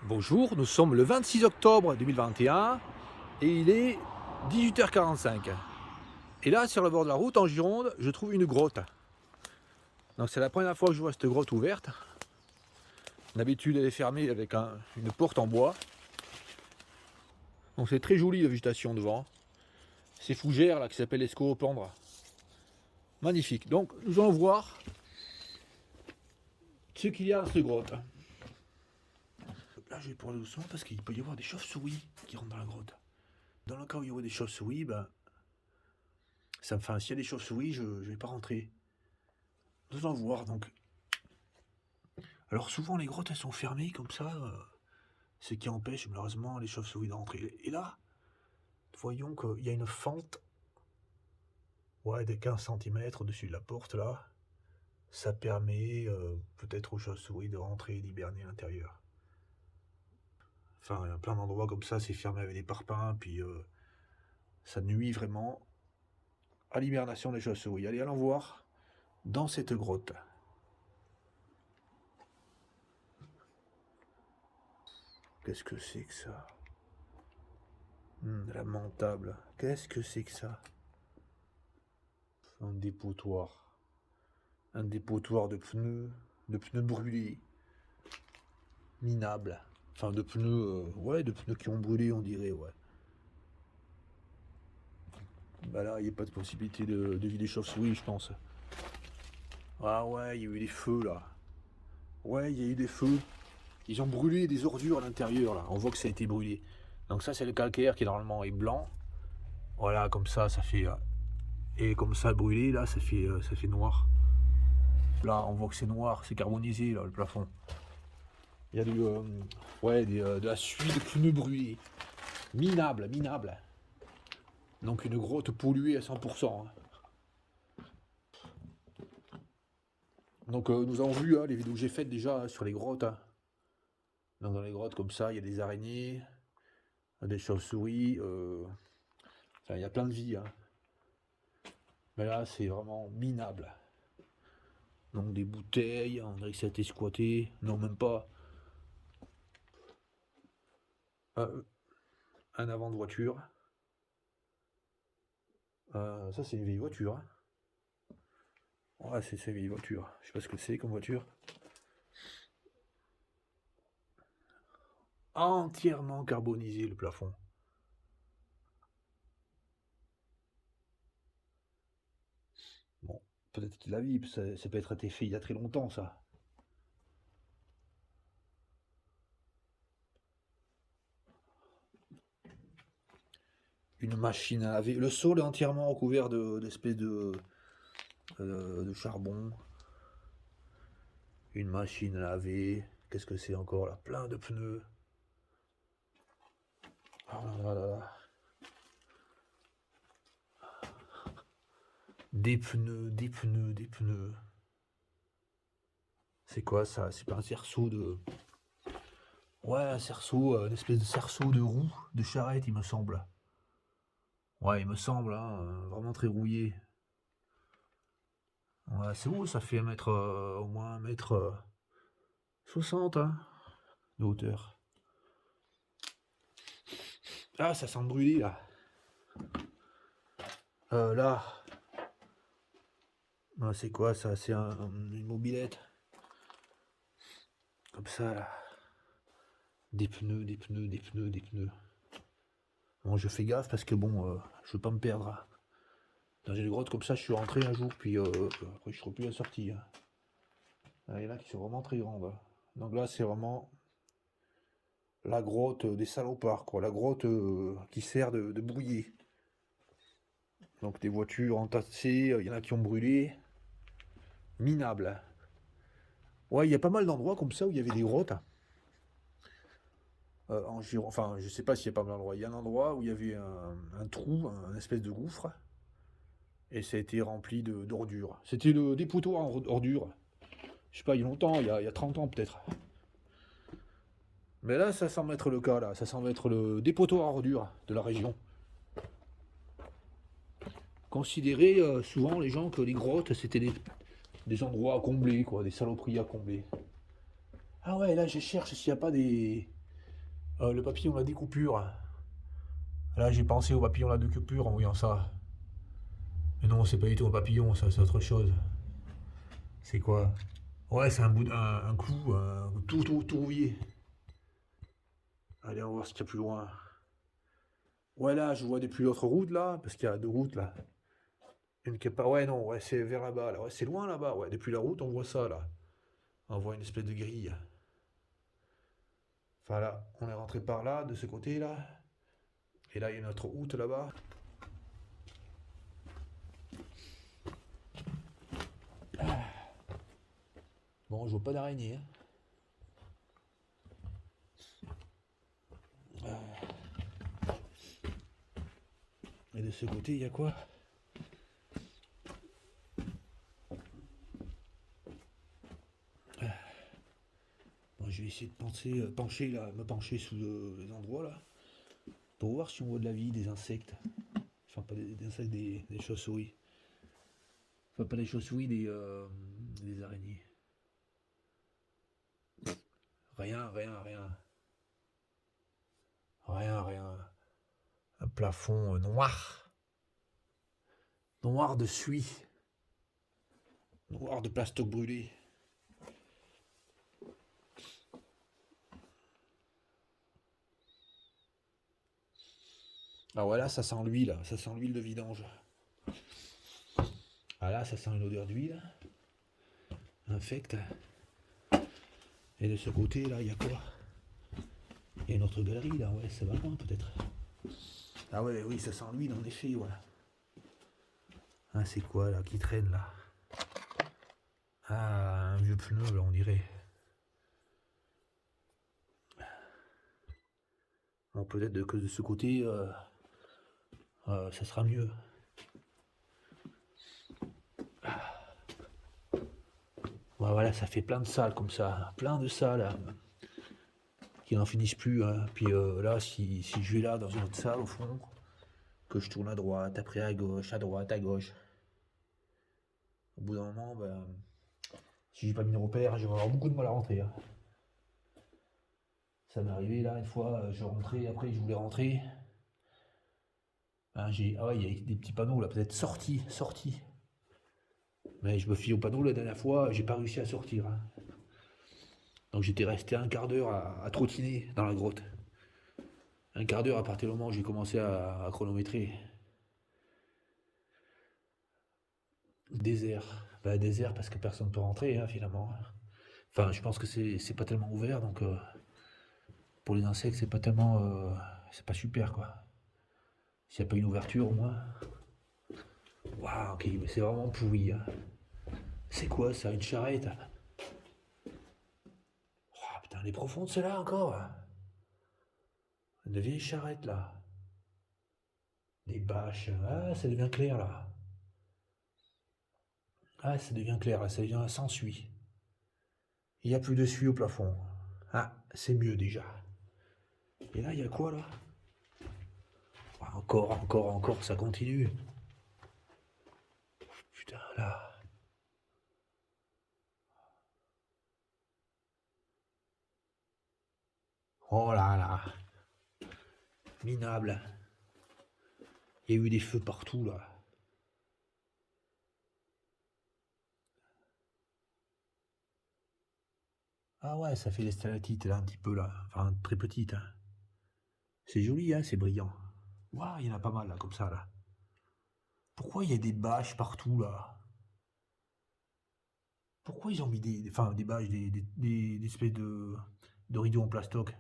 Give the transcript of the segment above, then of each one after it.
Bonjour, nous sommes le 26 octobre 2021 et il est 18h45. Et là, sur le bord de la route, en Gironde, je trouve une grotte. Donc c'est la première fois que je vois cette grotte ouverte. D'habitude, elle est fermée avec une porte en bois. Donc c'est très joli la végétation devant. Ces fougères là qui s'appellent les scolopendres. Magnifique. Donc nous allons voir ce qu'il y a dans cette grotte. Là, je vais parler doucement parce qu'il peut y avoir des chauves-souris qui rentrent dans la grotte. Dans le cas où il y aurait des chauves-souris, ça me fait s'il y a des chauves-souris, je ne vais pas rentrer. Nous allons voir donc. Alors souvent les grottes elles sont fermées comme ça, ce qui empêche malheureusement les chauves-souris d'entrer. Et là, voyons qu'il y a une fente, ouais, de 15 cm au-dessus de la porte là. Ça permet peut-être aux chauves-souris de rentrer et d'hiberner à l'intérieur. Enfin, il y a plein d'endroits comme ça, c'est fermé avec des parpaings, puis ça nuit vraiment à l'hibernation des chauves-souris. Allez, allons voir dans cette grotte. Qu'est-ce que c'est que ça? Lamentable. Qu'est-ce que c'est que ça? Un dépotoir. Un dépotoir de pneus brûlés, minables. Enfin, de pneus, ouais, de pneus qui ont brûlé, on dirait, ouais. Bah là, il n'y a pas de possibilité de vider chauve-souris, je pense. Ah ouais, il y a eu des feux, là. Ouais, il y a eu des feux. Ils ont brûlé des ordures à l'intérieur, là. On voit que ça a été brûlé. Donc ça, c'est le calcaire qui, normalement, est blanc. Voilà, comme ça fait... et comme ça, brûlé, là, ça fait noir. Là, on voit que c'est noir, c'est carbonisé, là, le plafond. Il y a de la suie de pneus brûlés. Minable, minable. Donc une grotte polluée à 100%. Donc nous avons vu les vidéos que j'ai faites déjà sur les grottes. Donc dans les grottes comme ça, il y a des araignées, des chauves-souris. Enfin, il y a plein de vie. Mais là, c'est vraiment minable. Donc des bouteilles, on dirait que ça a été squatté. Non, même pas. Un avant de voiture. Ça, c'est une vieille voiture. Ouais, c'est une vieille voiture. Je sais pas ce que c'est comme voiture. Entièrement carbonisé le plafond. Bon, peut-être qu'il a vu, ça peut être été fait il y a très longtemps, ça. Une machine à laver. Le sol est entièrement recouvert d'espèces de charbon. Une machine à laver. Qu'est-ce que c'est encore là? Plein de pneus. Oh là là là. Des pneus, des pneus, des pneus. C'est quoi ça? C'est pas un cerceau de... Ouais, un cerceau, une espèce de cerceau de roue, de charrette, il me semble. Ouais, il me semble, vraiment très rouillé. Ouais, c'est beau, ça fait au moins 1m60 de hauteur. Ah, ça sent brûlé là. Là, c'est quoi ça? C'est une mobilette. Comme ça là. Des pneus, des pneus, des pneus, des pneus. Bon, je fais gaffe parce que bon, je veux pas me perdre. Dans une grotte comme ça, je suis rentré un jour, puis après je ne serai plus à la sortie. Il y en a qui sont vraiment très grandes. Donc là, c'est vraiment la grotte des salopards, quoi. La grotte qui sert de bouillie. Donc des voitures entassées, il y en a qui ont brûlé. Minable. Ouais, il y a pas mal d'endroits comme ça où il y avait des grottes. En Gironde, enfin, je sais pas s'il y a pas mal d'endroits. Il y a un endroit où il y avait un trou, un espèce de gouffre, et ça a été rempli d'ordures. C'était le dépotoir en ordures. Je sais pas, il y a longtemps, il y a 30 ans peut-être. Mais là, ça semble être le cas, là. Ça semble être le dépotoir à ordures de la région. Considérer souvent les gens que les grottes, c'était des endroits à combler, quoi, des saloperies à combler. Ah ouais, là, je cherche s'il n'y a pas Le papillon, la découpure. Là, j'ai pensé au papillon, la découpure en voyant ça. Mais non, c'est pas du tout un papillon, ça, c'est autre chose. C'est quoi? Ouais, c'est un bout, un clou, tout rouillé. Allez, on va voir ce qu'il y a plus loin. Ouais, là, je vois depuis l'autre route, là, parce qu'il y a deux routes, là. Une qui est pas. Ouais, non, ouais, c'est vers là-bas, là. Ouais, c'est loin, là-bas. Ouais, depuis la route, on voit ça, là. On voit une espèce de grille. Enfin, là, on est rentré par là, de ce côté-là. Et là, il y a une autre route, là-bas. Bon, je vois pas d'araignée, hein. Et de ce côté, il y a quoi? Bon, je vais essayer de pencher, là, me pencher sous les endroits, là, pour voir si on voit de la vie, des insectes. Enfin, pas des insectes, des chauves-souris. Enfin, pas des chauves-souris, des araignées. Rien, rien, rien. Rien, rien. Un plafond noir. Noir de suie. Noir de plastoc brûlé. Ah voilà, ça sent l'huile, ça sent l'huile de vidange. Ah là, ça sent une odeur d'huile. Infecte. Et de ce côté, là, il y a quoi? Il y a une autre galerie, là, ouais, ça va loin, peut-être. Ah ouais, oui, ça sent l'huile, en effet, voilà. Ah, c'est quoi, là, qui traîne, là? Ah, un vieux pneu, là, on dirait. Bon, peut-être que de ce côté, ça sera mieux. Ouais, voilà, ça fait plein de salles comme ça, plein de salles qui n'en finissent plus, hein. Puis là, si je vais là dans une autre salle au fond, que je tourne à droite, après à gauche, à droite, à gauche, au bout d'un moment, ben, si j'ai pas mis de repère, je vais avoir beaucoup de mal à rentrer, hein. Ça m'est arrivé là une fois, je rentrais, après je voulais rentrer. Hein, ah ouais, il y a des petits panneaux là, peut-être sorti, sorti. Mais je me fie au panneau la dernière fois, j'ai pas réussi à sortir, hein. Donc j'étais resté un quart d'heure à trottiner dans la grotte. Un quart d'heure à partir du moment où j'ai commencé à chronométrer. Désert. Bah, désert parce que personne ne peut rentrer, hein, finalement. Enfin, je pense que c'est pas tellement ouvert, donc pour les insectes, c'est pas tellement. C'est pas super, quoi. S'il n'y a pas une ouverture, au moins. Waouh, ok, mais c'est vraiment pourri, hein. C'est quoi ça, une charrette? Oh, putain, elle est profonde celle-là encore, hein. Une vieille charrette, là. Des bâches. Ah, ça devient clair, là. Ah, ça devient clair, là, ça devient sans suie. Il n'y a plus de suie au plafond. Ah, c'est mieux déjà. Et là, il y a quoi, là? Ah, encore, encore, encore, ça continue. Putain, là. Oh là là. Minable. Il y a eu des feux partout, là. Ah ouais, ça fait des stalactites, là, un petit peu, là. Enfin, très petites, hein. C'est joli, hein, c'est brillant. Waouh, il y en a pas mal, là, comme ça, là. Pourquoi il y a des bâches partout, là? Pourquoi ils ont mis enfin, des bâches, des espèces de rideaux en plastoc?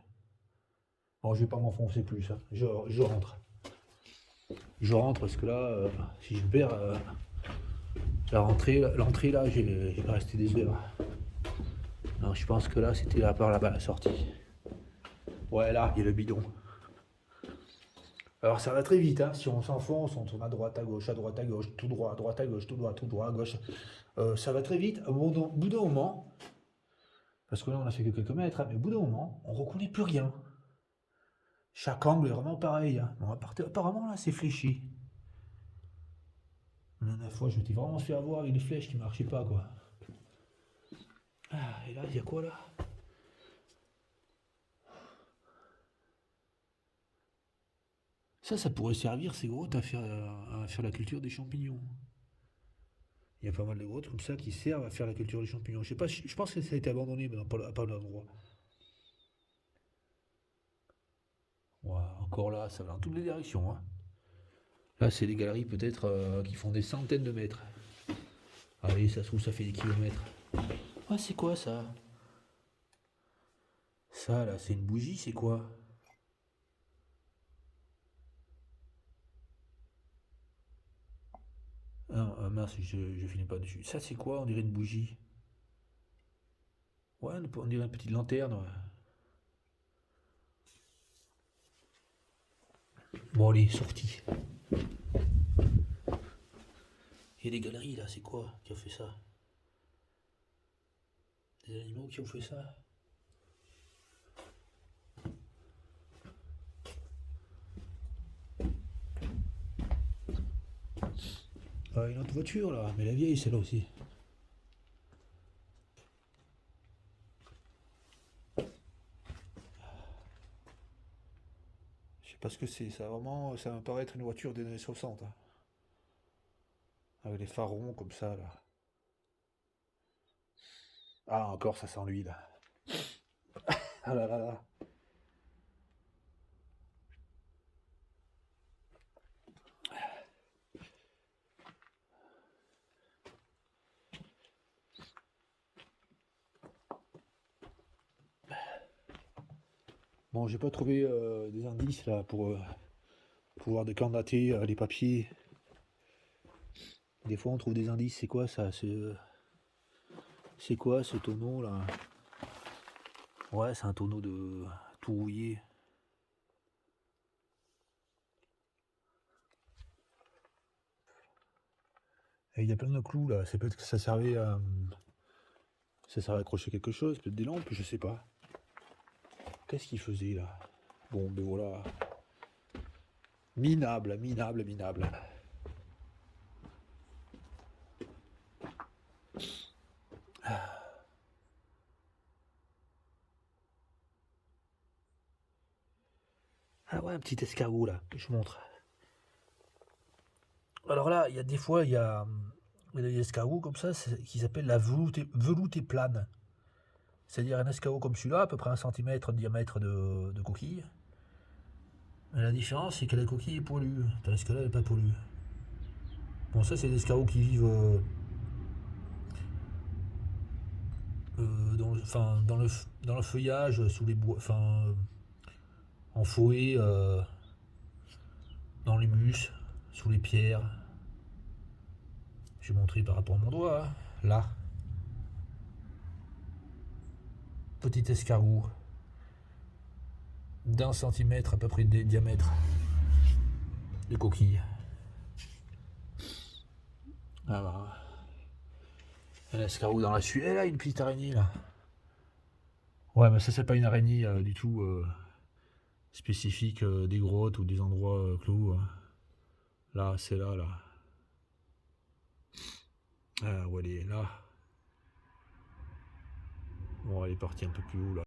Bon, je vais pas m'enfoncer plus, hein. Je rentre. Je rentre parce que là, si je perds l'entrée, là, j'ai pas resté des heures. Non, je pense que là, c'était là par là-bas, la sortie. Ouais, là, il y a le bidon. Alors ça va très vite, hein. Si on s'enfonce, on tourne à droite, à gauche, tout droit, à droite, à gauche, tout droit, à gauche. Ça va très vite. Au bout d'un moment, parce que là on a fait que quelques mètres, hein, mais au bout d'un moment, on ne reconnaît plus rien. Chaque angle est vraiment pareil, hein. Bon, apparemment là c'est fléchi. La dernière fois, je m'étais vraiment fait avoir avec des flèches qui ne marchaient pas, quoi. Ah, et là, il y a quoi là? Ça pourrait servir, ces grottes, à faire la culture des champignons. Il y a pas mal de grottes comme ça qui servent à faire la culture des champignons. Je sais pas, je pense que ça a été abandonné, mais à pas d'endroit. Ouais, encore là, ça va dans toutes les directions, hein. Là, c'est des galeries peut-être qui font des centaines de mètres. Allez, ça se trouve, ça fait des kilomètres. Ah, c'est quoi ça? Ça, là, c'est une bougie, c'est quoi? Ah, mince, je finis pas dessus. Ça, c'est quoi? On dirait une bougie. Ouais, on dirait une petite lanterne. Ouais. Bon, allez, sorti. Il y a des galeries là, c'est quoi qui a fait ça? Des animaux qui ont fait ça? Ah, une autre voiture là, mais la vieille celle-là aussi. Je sais pas ce que c'est, ça vraiment, ça me paraît être une voiture des années 60, hein. Avec les phares ronds comme ça là. Ah, encore ça sent l'huile. Ah là là là. Bon, j'ai pas trouvé des indices là pour pouvoir décandater les papiers. Des fois on trouve des indices, c'est quoi ça? C'est quoi ce tonneau là? Ouais, c'est un tonneau de tout rouillé. Et il y a plein de clous là, c'est peut-être que ça servait à accrocher quelque chose, peut-être des lampes, je sais pas. Qu'est-ce qu'il faisait là? Bon, ben voilà. Minable, minable, minable. Ah ouais, un petit escargot là, que je montre. Alors là, il y a des fois, il y a des escargots comme ça qui s'appellent la veloutée plane. C'est-à-dire un escargot comme celui-là, à peu près 1 cm de diamètre de coquille. Mais la différence, c'est que la coquille est poilue, tandis que là, elle n'est pas poilue. Bon, ça, c'est des escargots qui vivent dans le feuillage, sous les bois, en forêt, dans les l'humus, sous les pierres. J'ai montré par rapport à mon doigt, hein. Là, petit escargot d'1 centimètre à peu près de diamètre de coquille. Ah bah, un escargot dans la suie. Et là, une petite araignée là. Ouais, mais ça, c'est pas une araignée du tout spécifique des grottes ou des endroits clos, hein. Là, c'est là, là. Ah, ouais, elle est là. Bon, elle est partie un peu plus haut là.